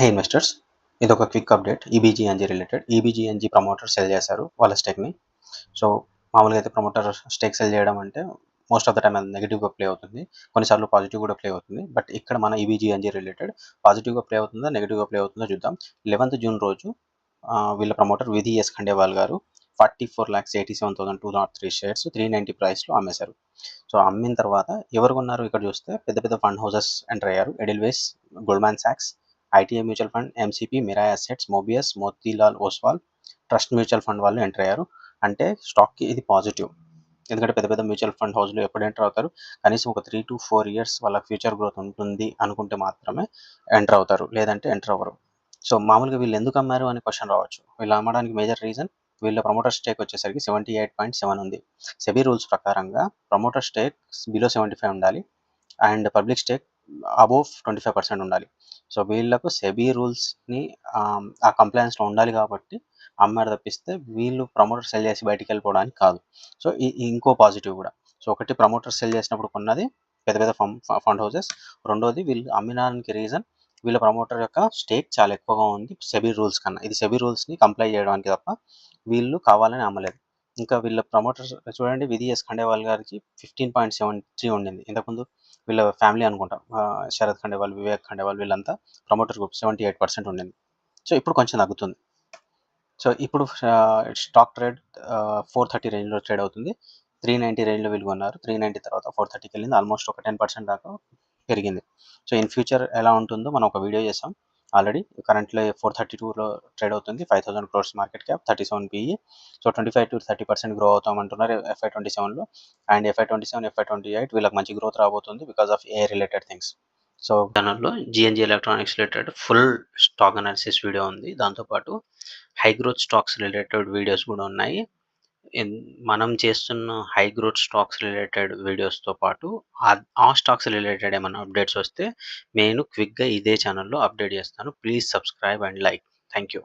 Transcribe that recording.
హే investors, ఇదొక quick update EBGNG related. EBGNG promoter sell చేశారు వాళ్ళ స్టేక్‌ని. సో, మామూలుగా అయితే ప్రమోటర్ స్టేక్ సెల్ చేయడం అంటే మోస్ట్ ఆఫ్ ద టైమ్ అది నెగెటివ్‌గా ప్లే అవుతుంది. కొన్నిసార్లు పాజిటివ్ కూడా ప్లే అవుతుంది. బట్ ఇక్కడ మన ఈబీజీఎన్జీ రిలేటెడ్ పాజిటివ్‌గా ప్లే అవుతుందా? నెగెటివ్‌గా ప్లే అవుతుందో చూద్దాం. 11th జూన్ రోజు వీళ్ళ ప్రమోటర్ విధి ఎస్ ఖండేవాల్ గారు 44,87,203 షేర్స్ 390 ప్రైస్‌లో అమ్మేశారు. సో, అమ్మిన తర్వాత ఎవరు కొన్నారు ఇక్కడ చూస్తే పెద్ద పెద్ద ఫండ్ హౌసెస్ ఎంటర్ అయ్యారు. Edelweiss, Goldman socks, ITI mutual fund, MCP, Mirai assets, Mobius, Motilal Oswal, trust mutual fund వాళ్ళు ఎంటర్ అయ్యారు. అంటే స్టాక్‌కి ఇది పాజిటివ్. ఎందుకంటే పెద్ద పెద్ద మ్యూచువల్ ఫండ్ హౌస్‌లు ఎప్పుడు ఎంటర్ అవుతారు? కనీసం ఒక 3-4 ఇయర్స్ వాళ్ళ ఫ్యూచర్ గ్రోత్ ఉంటుంది అనుకుంటే మాత్రమే ఎంటర్ అవుతారు. లేదంటే ఎంటర్ అవ్వరు. సో, మామూలుగా వీళ్ళు ఎందుకు అమ్మారు అని క్వెషన్ రావచ్చు. వీళ్ళు అమ్మడానికి మేజర్ రీజన్ వీళ్ళ ప్రమోటర్ స్టేక్ వచ్చేసరికి 78.7 ఉంది. సెబీ రూల్స్ ప్రకారంగా ప్రమోటర్ స్టేక్ బిలో 75 ఉండాలి. అండ్ పబ్లిక్ స్టేక్ అబోవ్ 25% ఉండాలి. సో, వీళ్ళకు సెబీ రూల్స్‌ని ఆ కంప్లయన్స్‌లో ఉండాలి కాబట్టి అమ్మారు తప్పిస్తే వీళ్ళు ప్రమోటర్ సెల్ చేసి బయటికెళ్ళిపోవడానికి కాదు. సో, ఇంకో పాజిటివ్ గూడా. సో, ఒకటి ప్రమోటర్ సెల్ చేసినప్పుడు కొన్నది పెద్ద పెద్ద ఫండ్ హౌసెస్. రెండోది వీళ్ళు అమ్మడానికి రీజన్ వీళ్ళ ప్రమోటర్ యొక్క స్టేక్ చాలా ఎక్కువగా ఉంది సెబీ రూల్స్ కన్నా. ఇది సెబీ రూల్స్‌ని కంప్లై చేయడానికి తప్ప వీళ్ళు కావాలని అమ్మలేదు. ఇంకా వీళ్ళ ప్రమోటర్స్ చూడండి విధి ఎస్ ఖండేవాల్ గారికి 15.73 ఉండింది. ఇంతకుముందు వీళ్ళ ఫ్యామిలీ అనుకుంటా. శరత్ ఖండేవాల్, వివేక్ ఖండేవాల్ వీళ్ళంతా ప్రమోటర్ గ్రూప్ 78% ఉండింది. సో, ఇప్పుడు కొంచెం తగ్గుతుంది. సో, ఇప్పుడు స్టాక్ ట్రేడ్ 430 రేంజ్‌లో ట్రేడ్ అవుతుంది. 390 రేంజ్‌లో వీళ్ళు కొన్నారు. 390 తర్వాత 430కెళ్ళింది. ఆల్మోస్ట్ ఒక 10% దాకా పెరిగింది. సో, ఇన్ ఫ్యూచర్ ఎలా ఉంటుందో మనం ఒక వీడియో చేసాం ఆల్రెడీ. కరెంట్‌లో 432లో ట్రేడ్ అవుతుంది. 5,000 crores market cap, 37 PE. So, 25-30% grow అవుతామంటున్నారు FY 27లో. అండ్ FY 27, FY 28 వీళ్ళకి మంచి గ్రోత్ రాబోతుంది because of AI related things. So, ఛానెల్‌లో GNG electronics related full stock analysis video ఉంది. దాంతో పాటు high growth stocks related videos కూడా ఉన్నాయి. ఇన్ మనం చేస్తున్న హై గ్రోత్ స్టాక్స్ రిలేటెడ్ వీడియోస్‌తో పాటు ఆ స్టాక్స్ రిలేటెడ్ ఏమన్నా అప్డేట్స్ వస్తే నేను క్విక్‌గా ఇదే ఛానెల్‌లో అప్డేట్ చేస్తాను. Please subscribe and like. Thank you.